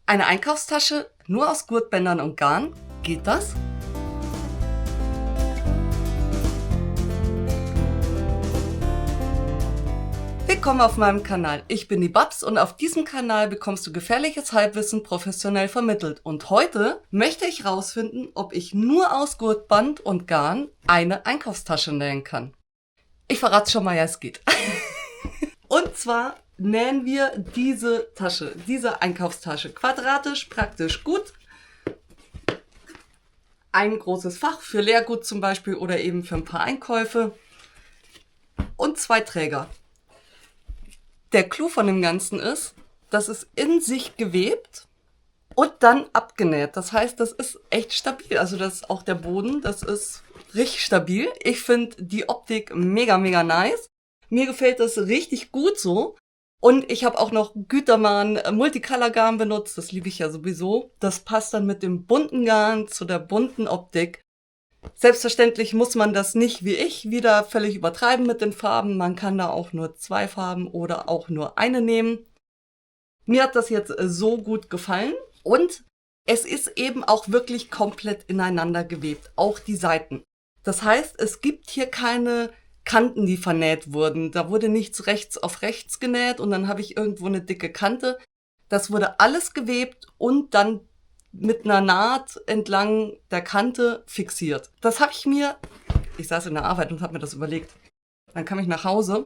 Eine Einkaufstasche nur aus Gurtbändern und Garn? Geht das? Willkommen auf meinem Kanal. Ich bin die Babs und auf diesem Kanal bekommst du gefährliches Halbwissen professionell vermittelt. Und heute möchte ich rausfinden, ob ich nur aus Gurtband und Garn eine Einkaufstasche nähen kann. Ich verrate schon mal, ja, es geht. Und zwar nähen wir diese Tasche, diese Einkaufstasche. Quadratisch, praktisch gut. Ein großes Fach für Leergut zum Beispiel oder eben für ein paar Einkäufe. Und 2 Träger. Der Clou von dem Ganzen ist, das ist in sich gewebt und dann abgenäht. Das heißt, das ist echt stabil. Also das ist auch der Boden, das ist richtig stabil. Ich finde die Optik mega, mega nice. Mir gefällt das richtig gut so. Und ich habe auch noch Gütermann Multicolor Garn benutzt. Das liebe ich ja sowieso. Das passt dann mit dem bunten Garn zu der bunten Optik. Selbstverständlich muss man das nicht wie ich wieder völlig übertreiben mit den Farben. Man kann da auch nur 2 Farben oder auch nur eine nehmen. Mir hat das jetzt so gut gefallen. Und es ist eben auch wirklich komplett ineinander gewebt. Auch die Seiten. Das heißt, es gibt hier keine Kanten, die vernäht wurden. Da wurde nichts rechts auf rechts genäht und dann habe ich irgendwo eine dicke Kante. Das wurde alles gewebt und dann mit einer Naht entlang der Kante fixiert. Das habe ich saß in der Arbeit und habe mir das überlegt. Dann kam ich nach Hause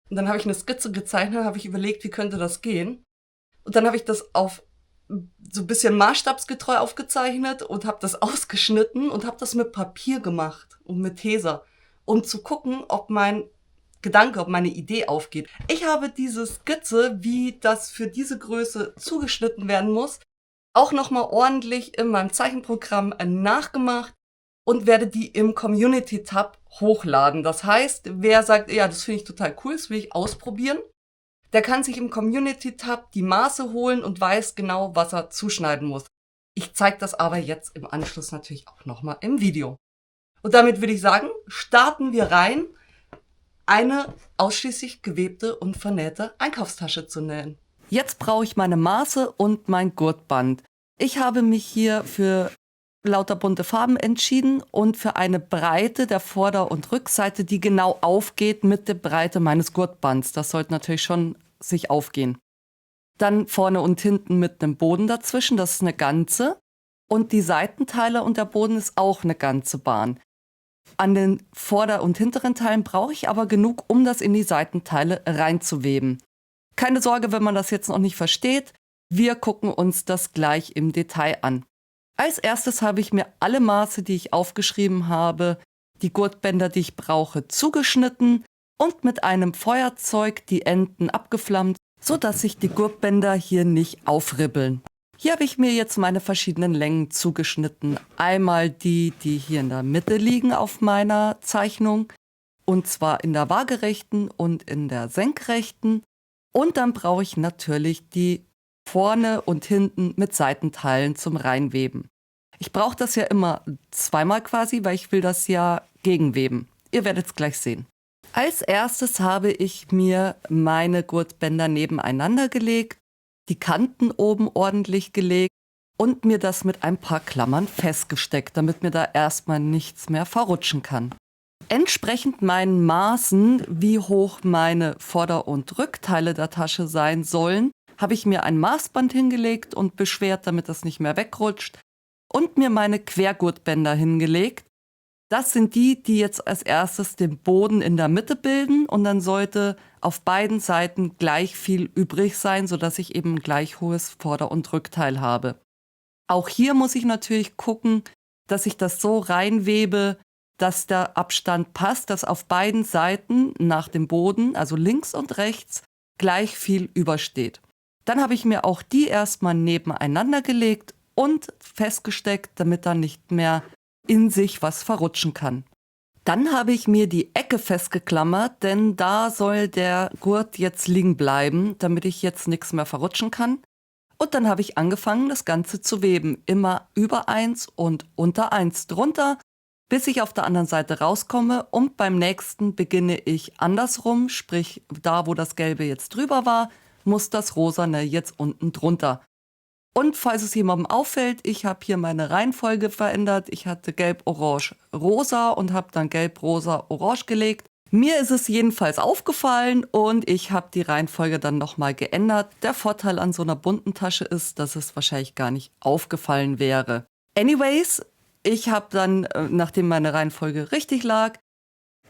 und dann habe ich eine Skizze gezeichnet, habe ich überlegt, wie könnte das gehen. Und dann habe ich das auf so ein bisschen maßstabsgetreu aufgezeichnet und habe das ausgeschnitten und habe das mit Papier gemacht und mit Tesa, um zu gucken, ob mein Gedanke, ob meine Idee aufgeht. Ich habe diese Skizze, wie das für diese Größe zugeschnitten werden muss, auch nochmal ordentlich in meinem Zeichenprogramm nachgemacht und werde die im Community-Tab hochladen. Das heißt, wer sagt, ja, das finde ich total cool, das will ich ausprobieren, der kann sich im Community-Tab die Maße holen und weiß genau, was er zuschneiden muss. Ich zeige das aber jetzt im Anschluss natürlich auch nochmal im Video. Und damit würde ich sagen, starten wir rein, eine ausschließlich gewebte und vernähte Einkaufstasche zu nähen. Jetzt brauche ich meine Maße und mein Gurtband. Ich habe mich hier für lauter bunte Farben entschieden und für eine Breite der Vorder- und Rückseite, die genau aufgeht mit der Breite meines Gurtbands. Das sollte natürlich schon sich aufgehen. Dann vorne und hinten mit einem Boden dazwischen, das ist eine ganze. Und die Seitenteile und der Boden ist auch eine ganze Bahn. An den Vorder- und hinteren Teilen brauche ich aber genug, um das in die Seitenteile reinzuweben. Keine Sorge, wenn man das jetzt noch nicht versteht. Wir gucken uns das gleich im Detail an. Als erstes habe ich mir alle Maße, die ich aufgeschrieben habe, die Gurtbänder, die ich brauche, zugeschnitten und mit einem Feuerzeug die Enden abgeflammt, sodass sich die Gurtbänder hier nicht aufribbeln. Hier habe ich mir jetzt meine verschiedenen Längen zugeschnitten. Einmal die hier in der Mitte liegen auf meiner Zeichnung, und zwar in der waagerechten und in der senkrechten. Und dann brauche ich natürlich die vorne und hinten mit Seitenteilen zum Reinweben. Ich brauche das ja immer zweimal quasi, weil ich will das ja gegenweben. Ihr werdet es gleich sehen. Als erstes habe ich mir meine Gurtbänder nebeneinander gelegt, die Kanten oben ordentlich gelegt und mir das mit ein paar Klammern festgesteckt, damit mir da erstmal nichts mehr verrutschen kann. Entsprechend meinen Maßen, wie hoch meine Vorder- und Rückteile der Tasche sein sollen, habe ich mir ein Maßband hingelegt und beschwert, damit das nicht mehr wegrutscht, und mir meine Quergurtbänder hingelegt. Das sind die jetzt als erstes den Boden in der Mitte bilden, und dann sollte auf beiden Seiten gleich viel übrig sein, sodass ich eben ein gleich hohes Vorder- und Rückteil habe. Auch hier muss ich natürlich gucken, dass ich das so reinwebe, dass der Abstand passt, dass auf beiden Seiten nach dem Boden, also links und rechts, gleich viel übersteht. Dann habe ich mir auch die erstmal nebeneinander gelegt und festgesteckt, damit da nicht mehr in sich was verrutschen kann. Dann habe ich mir die Ecke festgeklammert, denn da soll der Gurt jetzt liegen bleiben, damit ich jetzt nichts mehr verrutschen kann. Und dann habe ich angefangen, das Ganze zu weben, immer über 1 und unter 1 drunter, bis ich auf der anderen Seite rauskomme, und beim nächsten beginne ich andersrum, sprich da, wo das Gelbe jetzt drüber war, muss das Rosane jetzt unten drunter. Und falls es jemandem auffällt, ich habe hier meine Reihenfolge verändert. Ich hatte Gelb, Orange, Rosa und habe dann Gelb, Rosa, Orange gelegt. Mir ist es jedenfalls aufgefallen und ich habe die Reihenfolge dann nochmal geändert. Der Vorteil an so einer bunten Tasche ist, dass es wahrscheinlich gar nicht aufgefallen wäre. Anyways, ich habe dann, nachdem meine Reihenfolge richtig lag,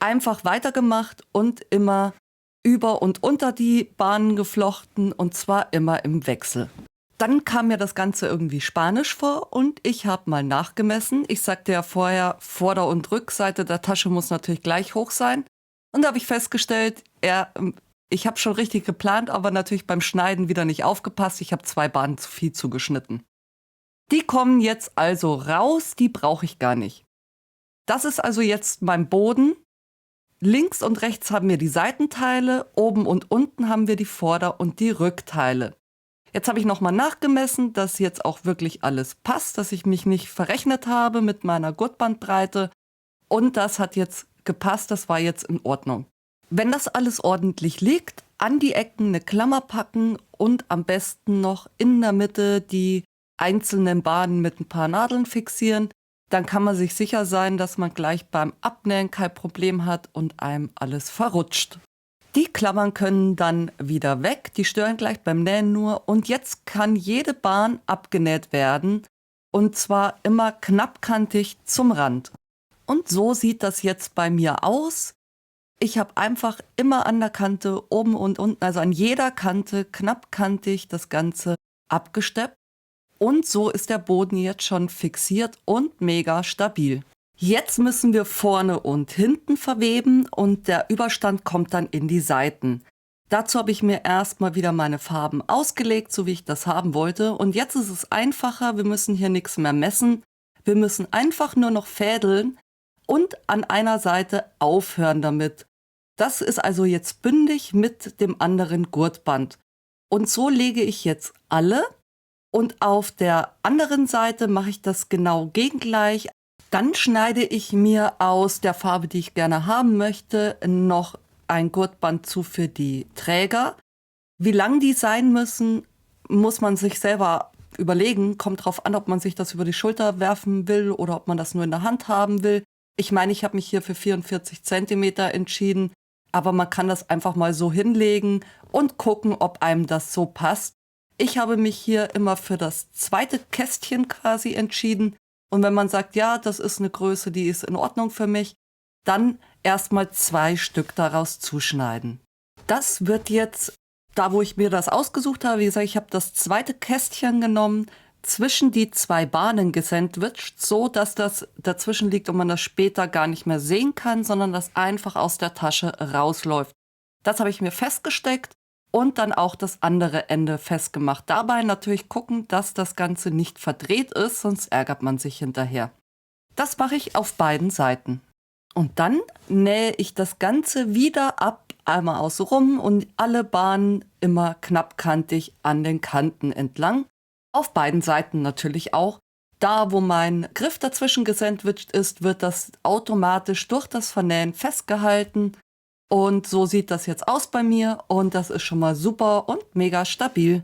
einfach weitergemacht und immer über und unter die Bahnen geflochten und zwar immer im Wechsel. Dann kam mir das Ganze irgendwie spanisch vor und ich habe mal nachgemessen. Ich sagte ja vorher, Vorder- und Rückseite der Tasche muss natürlich gleich hoch sein. Und da habe ich festgestellt, ich habe schon richtig geplant, aber natürlich beim Schneiden wieder nicht aufgepasst. Ich habe 2 Bahnen zu viel zugeschnitten. Die kommen jetzt also raus, die brauche ich gar nicht. Das ist also jetzt mein Boden. Links und rechts haben wir die Seitenteile, oben und unten haben wir die Vorder- und die Rückteile. Jetzt habe ich nochmal nachgemessen, dass jetzt auch wirklich alles passt, dass ich mich nicht verrechnet habe mit meiner Gurtbandbreite. Und das hat jetzt gepasst, das war jetzt in Ordnung. Wenn das alles ordentlich liegt, an die Ecken eine Klammer packen und am besten noch in der Mitte die einzelnen Bahnen mit ein paar Nadeln fixieren, dann kann man sich sicher sein, dass man gleich beim Abnähen kein Problem hat und einem alles verrutscht. Die Klammern können dann wieder weg, die stören gleich beim Nähen nur und jetzt kann jede Bahn abgenäht werden und zwar immer knappkantig zum Rand. Und so sieht das jetzt bei mir aus. Ich habe einfach immer an der Kante, oben und unten, also an jeder Kante knappkantig das Ganze abgesteppt. Und so ist der Boden jetzt schon fixiert und mega stabil. Jetzt müssen wir vorne und hinten verweben und der Überstand kommt dann in die Seiten. Dazu habe ich mir erstmal wieder meine Farben ausgelegt, so wie ich das haben wollte. Und jetzt ist es einfacher, wir müssen hier nichts mehr messen. Wir müssen einfach nur noch fädeln und an einer Seite aufhören damit. Das ist also jetzt bündig mit dem anderen Gurtband. Und so lege ich jetzt alle. Und auf der anderen Seite mache ich das genau gegengleich. Dann schneide ich mir aus der Farbe, die ich gerne haben möchte, noch ein Gurtband zu für die Träger. Wie lang die sein müssen, muss man sich selber überlegen. Kommt drauf an, ob man sich das über die Schulter werfen will oder ob man das nur in der Hand haben will. Ich meine, ich habe mich hier für 44 Zentimeter entschieden, aber man kann das einfach mal so hinlegen und gucken, ob einem das so passt. Ich habe mich hier immer für das zweite Kästchen quasi entschieden. Und wenn man sagt, ja, das ist eine Größe, die ist in Ordnung für mich, dann erstmal 2 Stück daraus zuschneiden. Das wird jetzt, da wo ich mir das ausgesucht habe, wie gesagt, ich habe das zweite Kästchen genommen, zwischen die 2 Bahnen gesandwiched, so dass das dazwischen liegt und man das später gar nicht mehr sehen kann, sondern das einfach aus der Tasche rausläuft. Das habe ich mir festgesteckt und dann auch das andere Ende festgemacht. Dabei natürlich gucken, dass das Ganze nicht verdreht ist, sonst ärgert man sich hinterher. Das mache ich auf beiden Seiten. Und dann nähe ich das Ganze wieder ab, einmal außenrum und alle Bahnen immer knappkantig an den Kanten entlang. Auf beiden Seiten natürlich auch. Da, wo mein Griff dazwischen gesandwiched ist, wird das automatisch durch das Vernähen festgehalten. Und so sieht das jetzt aus bei mir und das ist schon mal super und mega stabil.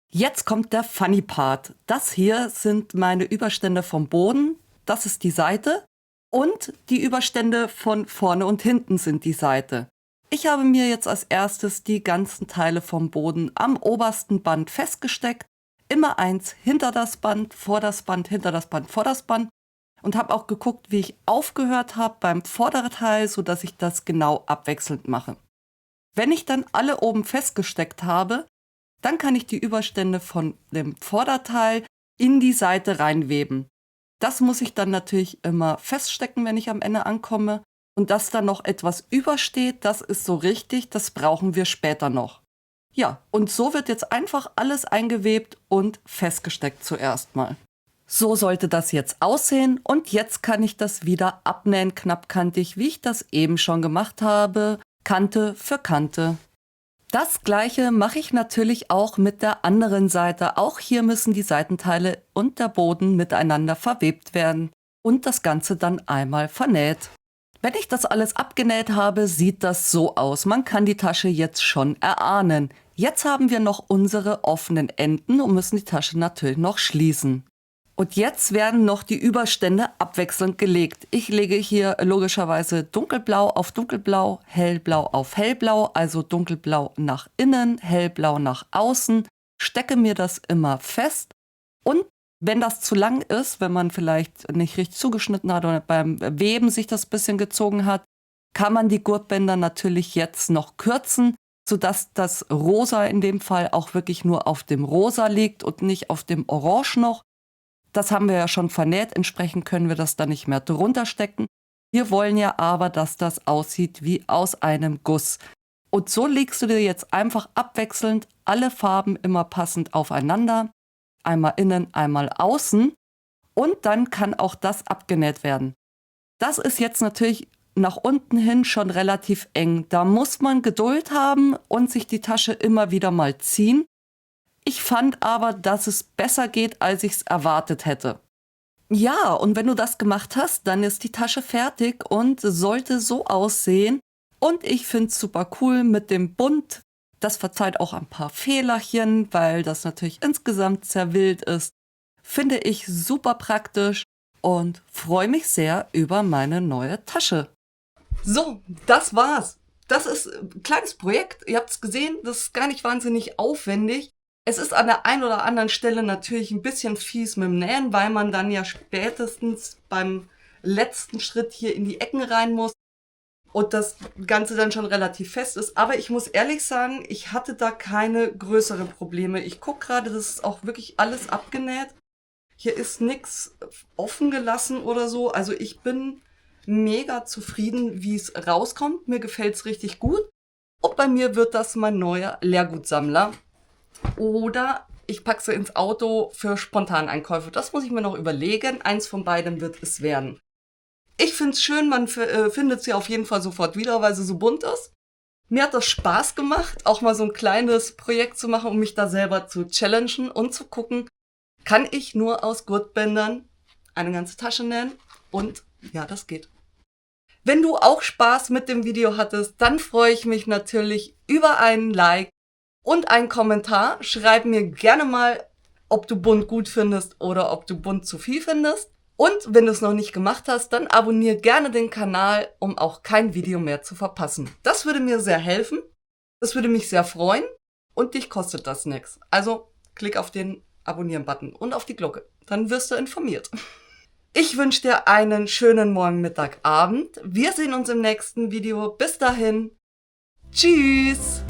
Jetzt kommt der Funny Part. Das hier sind meine Überstände vom Boden. Das ist die Seite. Und die Überstände von vorne und hinten sind die Seite. Ich habe mir jetzt als erstes die ganzen Teile vom Boden am obersten Band festgesteckt. Immer eins hinter das Band, vor das Band, hinter das Band, vor das Band. Und habe auch geguckt, wie ich aufgehört habe beim vorderen Teil, sodass ich das genau abwechselnd mache. Wenn ich dann alle oben festgesteckt habe, dann kann ich die Überstände von dem Vorderteil in die Seite reinweben. Das muss ich dann natürlich immer feststecken, wenn ich am Ende ankomme. Und dass da noch etwas übersteht, das ist so richtig, das brauchen wir später noch. Ja, und so wird jetzt einfach alles eingewebt und festgesteckt zuerst mal. So sollte das jetzt aussehen und jetzt kann ich das wieder abnähen knappkantig, wie ich das eben schon gemacht habe, Kante für Kante. Das gleiche mache ich natürlich auch mit der anderen Seite. Auch hier müssen die Seitenteile und der Boden miteinander verwebt werden und das Ganze dann einmal vernäht. Wenn ich das alles abgenäht habe, sieht das so aus. Man kann die Tasche jetzt schon erahnen. Jetzt haben wir noch unsere offenen Enden und müssen die Tasche natürlich noch schließen. Und jetzt werden noch die Überstände abwechselnd gelegt. Ich lege hier logischerweise dunkelblau auf dunkelblau, hellblau auf hellblau, also dunkelblau nach innen, hellblau nach außen, stecke mir das immer fest. Und wenn das zu lang ist, wenn man vielleicht nicht richtig zugeschnitten hat oder beim Weben sich das ein bisschen gezogen hat, kann man die Gurtbänder natürlich jetzt noch kürzen, sodass das Rosa in dem Fall auch wirklich nur auf dem Rosa liegt und nicht auf dem Orange noch. Das haben wir ja schon vernäht, entsprechend können wir das dann nicht mehr drunter stecken. Wir wollen ja aber, dass das aussieht wie aus einem Guss. Und so legst du dir jetzt einfach abwechselnd alle Farben immer passend aufeinander. Einmal innen, einmal außen. Und dann kann auch das abgenäht werden. Das ist jetzt natürlich nach unten hin schon relativ eng. Da muss man Geduld haben und sich die Tasche immer wieder mal ziehen. Ich fand aber, dass es besser geht, als ich es erwartet hätte. Ja, und wenn du das gemacht hast, dann ist die Tasche fertig und sollte so aussehen. Und ich finde es super cool mit dem Bunt. Das verzeiht auch ein paar Fehlerchen, weil das natürlich insgesamt sehr wild ist. Finde ich super praktisch und freue mich sehr über meine neue Tasche. So, das war's. Das ist ein kleines Projekt. Ihr habt es gesehen, das ist gar nicht wahnsinnig aufwendig. Es ist an der einen oder anderen Stelle natürlich ein bisschen fies mit dem Nähen, weil man dann ja spätestens beim letzten Schritt hier in die Ecken rein muss und das Ganze dann schon relativ fest ist. Aber ich muss ehrlich sagen, ich hatte da keine größeren Probleme. Ich gucke gerade, das ist auch wirklich alles abgenäht. Hier ist nichts offen gelassen oder so. Also ich bin mega zufrieden, wie es rauskommt. Mir gefällt es richtig gut. Und bei mir wird das mein neuer Leergutsammler. Oder ich packe sie ins Auto für Spontaneinkäufe. Das muss ich mir noch überlegen. Eins von beiden wird es werden. Ich finde es schön, man findet sie auf jeden Fall sofort wieder, weil sie so bunt ist. Mir hat das Spaß gemacht, auch mal so ein kleines Projekt zu machen, um mich da selber zu challengen und zu gucken, kann ich nur aus Gurtbändern eine ganze Tasche nähen? Und ja, das geht. Wenn du auch Spaß mit dem Video hattest, dann freue ich mich natürlich über einen Like und einen Kommentar. Schreib mir gerne mal, ob du bunt gut findest oder ob du bunt zu viel findest. Und wenn du es noch nicht gemacht hast, dann abonniere gerne den Kanal, um auch kein Video mehr zu verpassen. Das würde mir sehr helfen. Das würde mich sehr freuen. Und dich kostet das nichts. Also klick auf den Abonnieren-Button und auf die Glocke. Dann wirst du informiert. Ich wünsche dir einen schönen Morgen, Mittag, Abend. Wir sehen uns im nächsten Video. Bis dahin. Tschüss.